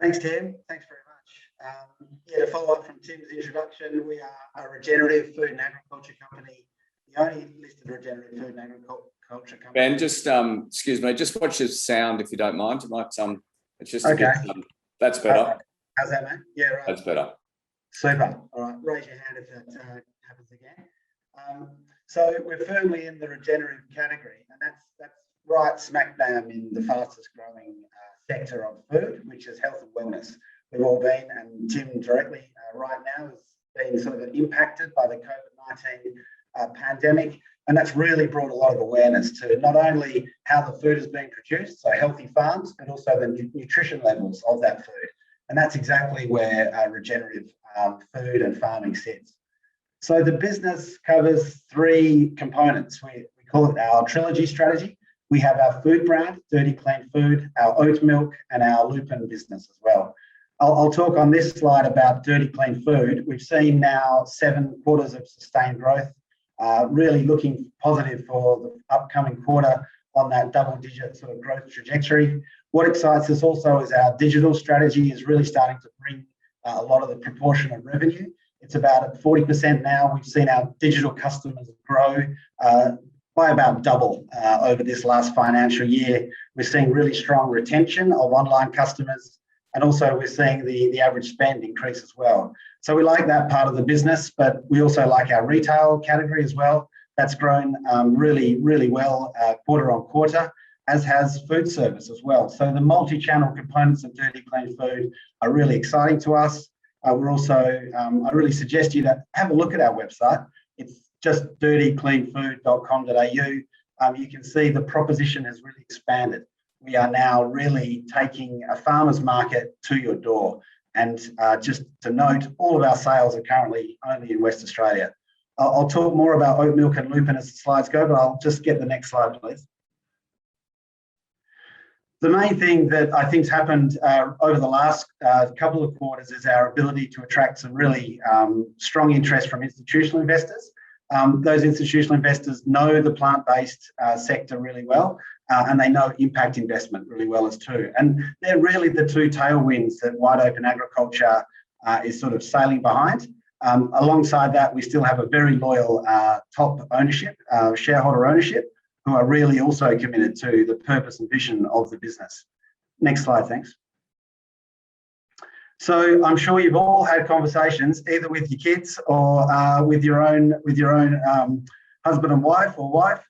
Thanks, Tim. Thanks very much. To follow up from Tim's introduction, we are a regenerative food and agriculture company, the only listed regenerative food and agriculture company. Ben, just excuse me, just watch your sound if you don't mind. You might it's just okay. That's better. How's that, mate? Yeah, right. That's better. Super. All right, raise your hand if that happens again. So we're firmly in the regenerative category, and that's right smack bam in the fastest growing sector of food, which is health and wellness. We've all been, and Tim directly right now has been sort of impacted by the COVID-19 pandemic, and that's really brought a lot of awareness to not only how the food is being produced, so healthy farms, but also the nutrition levels of that food. And that's exactly where regenerative food and farming sits. So the business covers three components. We call it our trilogy strategy. We have our food brand, Dirty Clean Food, our oat milk, and our Lupin business as well. I'll talk on this slide about Dirty Clean Food. We've seen now 7 quarters of sustained growth, really looking positive for the upcoming quarter on that double-digit sort of growth trajectory. What excites us also is our digital strategy is really starting to bring a lot of the proportion of revenue. It's about at 40% now. We've seen our digital customers grow by about double over this last financial year. We're seeing really strong retention of online customers, and also we're seeing the average spend increase as well. So we like that part of the business, but we also like our retail category as well. That's grown really, really well quarter on quarter, as has food service as well. So the multi-channel components of Dirty Clean Food are really exciting to us. We're also, I really suggest you to have a look at our website. It's just dirtycleanfood.com.au. You can see the proposition has really expanded. We are now really taking a farmer's market to your door. And just to note, all of our sales are currently only in West Australia. I'll talk more about oat milk and Lupin as the slides go, but I'll just get the next slide, please. The main thing that I think's happened over the last couple of quarters is our ability to attract some really strong interest from institutional investors. Those institutional investors know the plant-based sector really well, and they know impact investment really well as too. And they're really the two tailwinds that wide open agriculture is sort of sailing behind. Alongside that, we still have a very loyal top ownership, shareholder ownership, who are really also committed to the purpose and vision of the business. Next slide, thanks. So I'm sure you've all had conversations either with your kids or with your own husband and wife or wife,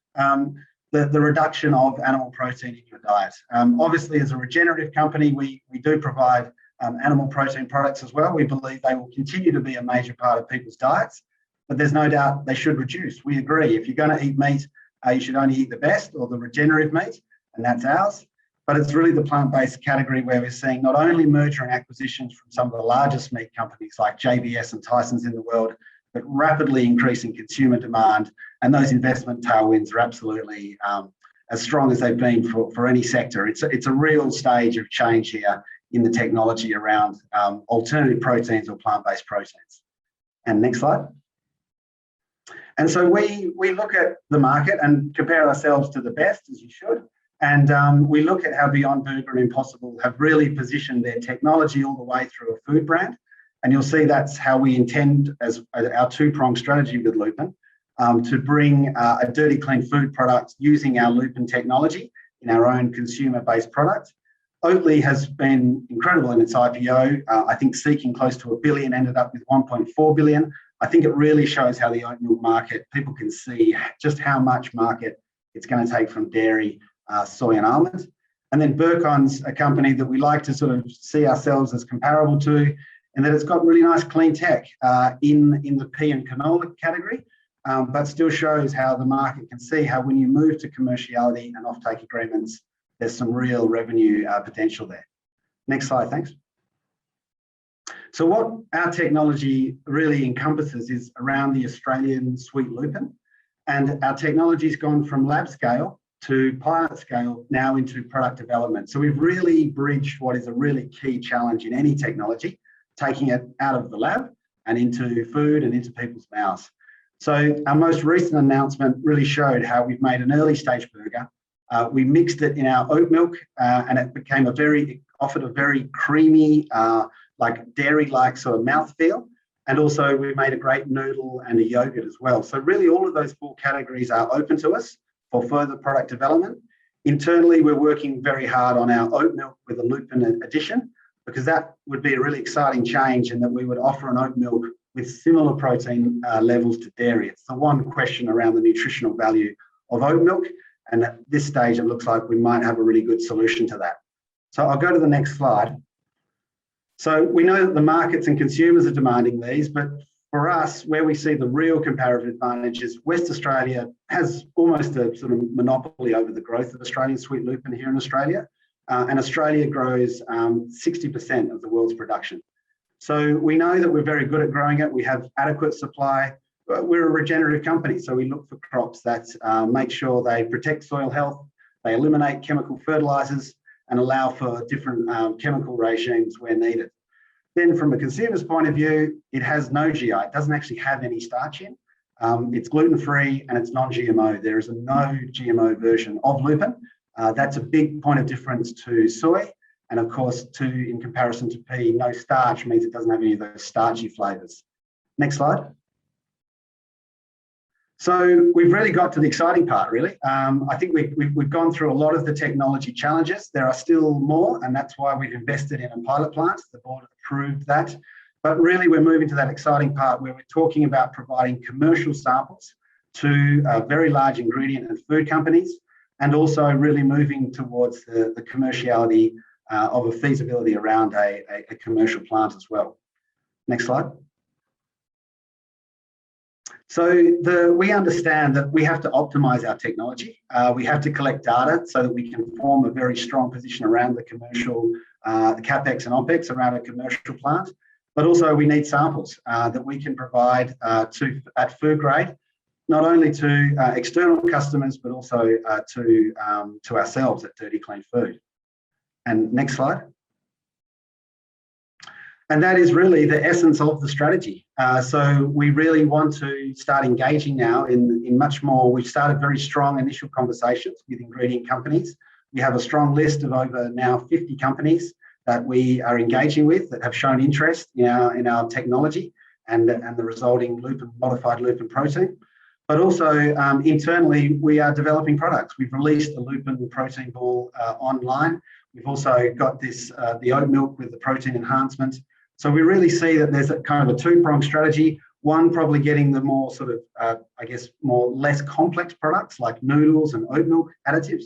the reduction of animal protein in your diet. Obviously, as a regenerative company, we do provide animal protein products as well. We believe they will continue to be a major part of people's diets, but there's no doubt they should reduce. We agree. If you're going to eat meat, you should only eat the best or the regenerative meat, and that's ours. But it's really the plant-based category where we're seeing not only merger and acquisitions from some of the largest meat companies like JBS and Tyson's in the world, but rapidly increasing consumer demand. And those investment tailwinds are absolutely as strong as they've been for any sector. It's a real stage of change here in the technology around alternative proteins or plant-based proteins. And next slide. And so we look at the market and compare ourselves to the best, as you should. And we look at how Beyond Burger and Impossible have really positioned their technology all the way through a food brand. And you'll see that's how we intend, as our two-pronged strategy with Lupin, to bring a Dirty Clean Food product using our Lupin technology in our own consumer-based product. Oatly has been incredible in its IPO. I think seeking close to $1 billion, ended up with $1.4 billion. I think it really shows how the oat milk market, people can see just how much market it's going to take from dairy, soy and almond. And then Burcon's a company that we like to sort of see ourselves as comparable to, and that it's got really nice clean tech in the pea and canola category, but still shows how the market can see how when you move to commerciality and offtake agreements, there's some real revenue potential there. Next slide, thanks. So what our technology really encompasses is around the Australian sweet lupin, and our technology's gone from lab scale to pilot scale now into product development. So we've really bridged what is a really key challenge in any technology, taking it out of the lab and into food and into people's mouths. So our most recent announcement really showed how we've made an early stage burger We mixed it in our oat milk and it became offered a very creamy, like dairy-like sort of mouthfeel. And also we made a great noodle and a yogurt as well. So really all of those 4 categories are open to us for further product development. Internally, we're working very hard on our oat milk with a lupin addition, because that would be a really exciting change in that we would offer an oat milk with similar protein levels to dairy. It's the one question around the nutritional value of oat milk. And at this stage, it looks like we might have a really good solution to that. So I'll go to the next slide. So we know that the markets and consumers are demanding these, but for us, where we see the real comparative advantage is West Australia has almost a sort of monopoly over the growth of Australian sweet lupin here in Australia. And Australia grows 60% of the world's production. So we know that we're very good at growing it. We have adequate supply. We're a regenerative company, so we look for crops that make sure they protect soil health, they eliminate chemical fertilizers, and allow for different chemical regimes where needed. Then from a consumer's point of view, it has no GI. It doesn't actually have any starch in. It's gluten-free and it's non-GMO. There is a no GMO version of lupin. That's a big point of difference to soy. And of course, in comparison to pea, no starch means it doesn't have any of those starchy flavors. Next slide. So we've really got to the exciting part, really. I think we've gone through a lot of the technology challenges. There are still more, and that's why we've invested in a pilot plant. The board approved that. But really, we're moving to that exciting part where we're talking about providing commercial samples to very large ingredient and food companies, and also really moving towards the commerciality of a feasibility around a commercial plant as well. Next slide. So we understand that we have to optimize our technology. We have to collect data so that we can form a very strong position around the commercial, the CapEx and OpEx around a commercial plant. But also we need samples that we can provide at food grade, not only to external customers, but also to ourselves at Dirty Clean Food. And next slide. And that is really the essence of the strategy. So we really want to start engaging now in much more. We've started very strong initial conversations with ingredient companies. We have a strong list of over now 50 companies that we are engaging with that have shown interest in our technology and the resulting modified lupin protein. But also internally, we are developing products. We've released the lupin protein ball online. We've also got the oat milk with the protein enhancement. So we really see that there's a kind of a 2-pronged strategy. One, probably getting the more sort of, less complex products like noodles and oat milk additives.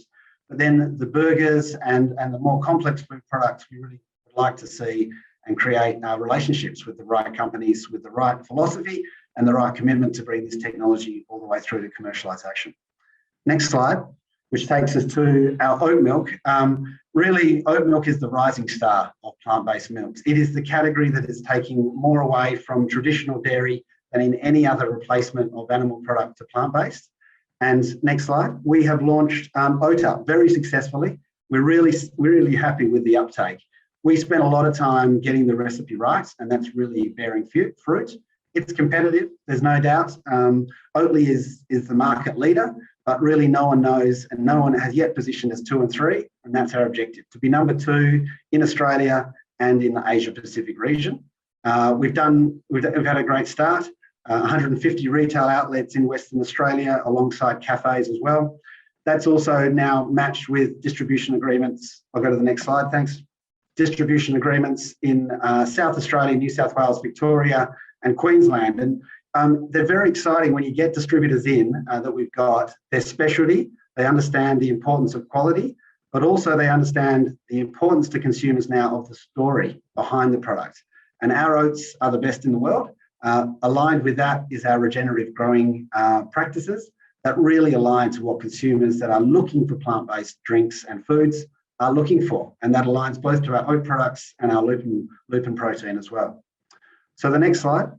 But then the burgers and the more complex food products, we really would like to see and create relationships with the right companies, with the right philosophy and the right commitment to bring this technology all the way through to commercialization. Next slide, which takes us to our oat milk. Really, oat milk is the rising star of plant-based milks. It is the category that is taking more away from traditional dairy than in any other replacement of animal product to plant-based. And next slide, we have launched OAT very successfully. We're really happy with the uptake. We spent a lot of time getting the recipe right, and that's really bearing fruit. It's competitive, there's no doubt. Oatly is the market leader, but really no one knows and no one has yet positioned as 2 and 3, and that's our objective, to be number 2 in Australia and in the Asia Pacific region. We've had a great start, 150 retail outlets in Western Australia alongside cafes as well. That's also now matched with distribution agreements. I'll go to the next slide, thanks. Distribution agreements in South Australia, New South Wales, Victoria, and Queensland. And they're very exciting when you get distributors in that we've got their specialty. They understand the importance of quality, but also they understand the importance to consumers now of the story behind the product. And our oats are the best in the world. Aligned with that is our regenerative growing practices that really align to what consumers that are looking for plant-based drinks and foods are looking for. And that aligns both to our oat products and our lupin protein as well. So the next slide.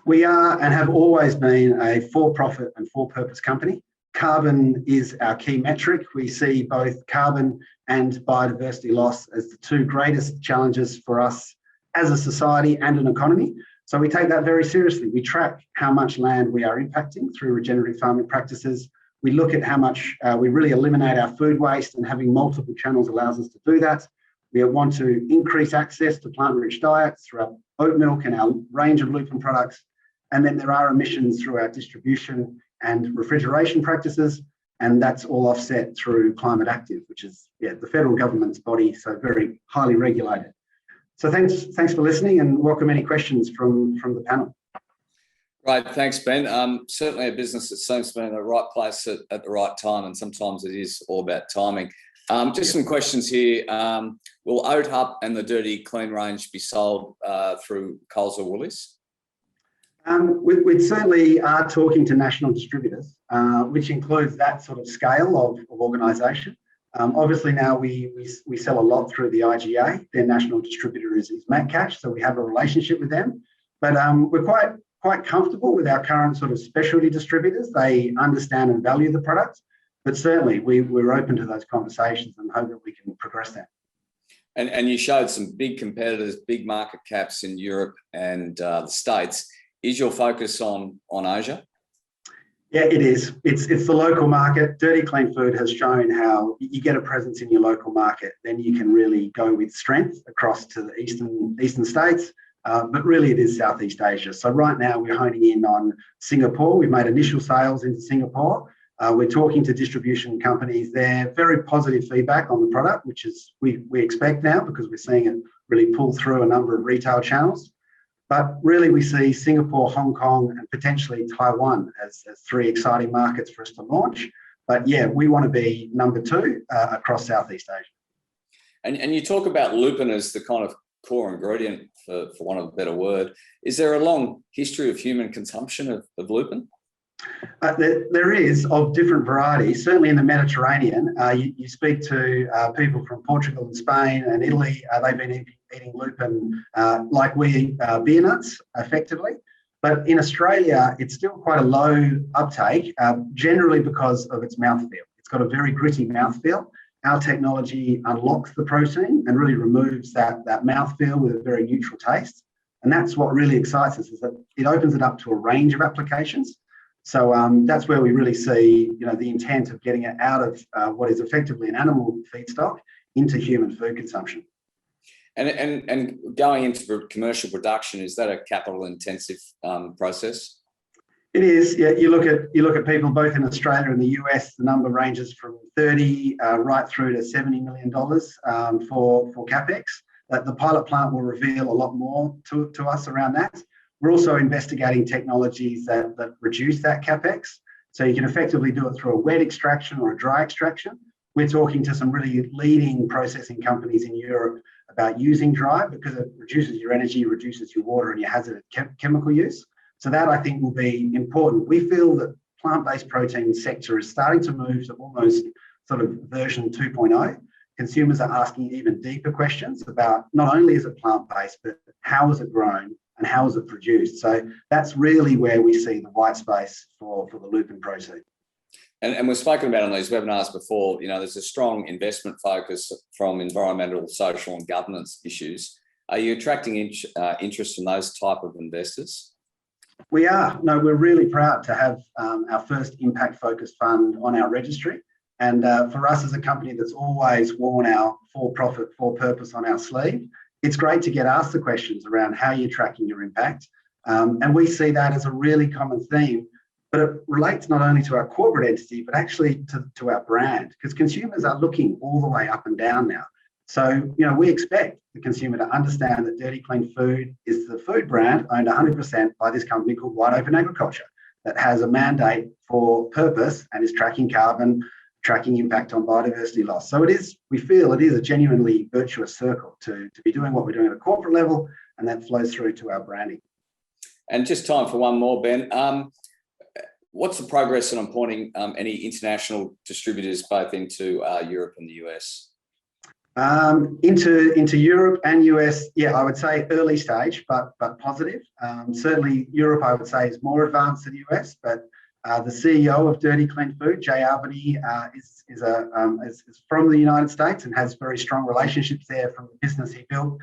We are and have always been a for-profit and for-purpose company. Carbon is our key metric. We see both carbon and biodiversity loss as the 2 greatest challenges for us as a society and an economy. So we take that very seriously. We track how much land we are impacting through regenerative farming practices. We look at how much we really eliminate our food waste, and having multiple channels allows us to do that. We want to increase access to plant-rich diets through our oat milk and our range of lupin products. And then there are emissions through our distribution and refrigeration practices, and that's all offset through Climate Active, which is the federal government's body, so very highly regulated. So thanks for listening, and welcome any questions from the panel. Right, thanks, Ben. Certainly a business that seems to be in the right place at the right time, and sometimes it is all about timing. Just some questions here. Will Oat Up and the Dirty Clean range be sold through Coles or Woolies? We certainly are talking to national distributors, which includes that sort of scale of organisation. Obviously now we sell a lot through the IGA. Their national distributor is Metcash, so we have a relationship with them. But we're quite comfortable with our current sort of specialty distributors. They understand and value the product, but certainly we're open to those conversations and hope that we can progress that. And you showed some big competitors, big market caps in Europe and the States. Is your focus on Asia? Yeah, it is. It's the local market. Dirty Clean Food has shown how you get a presence in your local market, then you can really go with strength across to the eastern states. But really it is Southeast Asia. So right now we're honing in on Singapore. We've made initial sales into Singapore. We're talking to distribution companies there. Very positive feedback on the product, which is we expect now because we're seeing it really pull through a number of retail channels. But really we see Singapore, Hong Kong and potentially Taiwan as three exciting markets for us to launch. But yeah, we want to be number 2 across Southeast Asia. And you talk about lupin as the kind of core ingredient, for want of a better word. Is there a long history of human consumption of lupin? There is, of different varieties. Certainly in the Mediterranean, you speak to people from Portugal and Spain and Italy, they've been eating lupin like we eat beer nuts, effectively. But in Australia, it's still quite a low uptake, generally because of its mouthfeel. It's got a very gritty mouthfeel. Our technology unlocks the protein and really removes that mouthfeel with a very neutral taste. And that's what really excites us, is that it opens it up to a range of applications. So that's where we really see, the intent of getting it out of what is effectively an animal feedstock into human food consumption. And going into commercial production, is that a capital intensive process? It is. Yeah, you look at people both in Australia and the US. The number ranges from 30 right through to $70 million for capex. The pilot plant will reveal a lot more to us around that. We're also investigating technologies that reduce that capex. So you can effectively do it through a wet extraction or a dry extraction. We're talking to some really leading processing companies in Europe about using dry because it reduces your energy, reduces your water and your hazardous chemical use. So that I think will be important. We feel that plant-based protein sector is starting to move to almost sort of version 2.0. Consumers are asking even deeper questions about not only is it plant-based, but how is it grown and how is it produced? So that's really where we see the white space for the lupin protein. And we've spoken about on these webinars before, there's a strong investment focus from environmental, social and governance issues. Are you attracting interest from those type of investors? We are. No, we're really proud to have our first impact-focused fund on our registry. And for us as a company that's always worn our for-profit, for-purpose on our sleeve, it's great to get asked the questions around how you're tracking your impact. And we see that as a really common theme, but it relates not only to our corporate entity, but actually to our brand, because consumers are looking all the way up and down now. So, we expect the consumer to understand that Dirty Clean Food is the food brand owned 100% by this company called Wide Open Agriculture that has a mandate for purpose and is tracking carbon, tracking impact on biodiversity loss. So we feel it is a genuinely virtuous circle to be doing what we're doing at a corporate level, and that flows through to our branding. And just time for one more, Ben. What's the progress on appointing any international distributors both into Europe and the US? Into Europe and US, I would say early stage, but positive. Certainly Europe, I would say, is more advanced than the US, but the CEO of Dirty Clean Food, Jay Albany, is from the United States and has very strong relationships there from the business he built,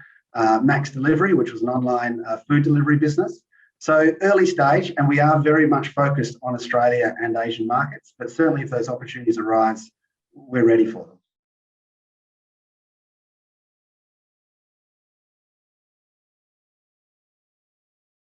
Max Delivery, which was an online food delivery business. So early stage, and we are very much focused on Australia and Asian markets, but certainly if those opportunities arise, we're ready for them.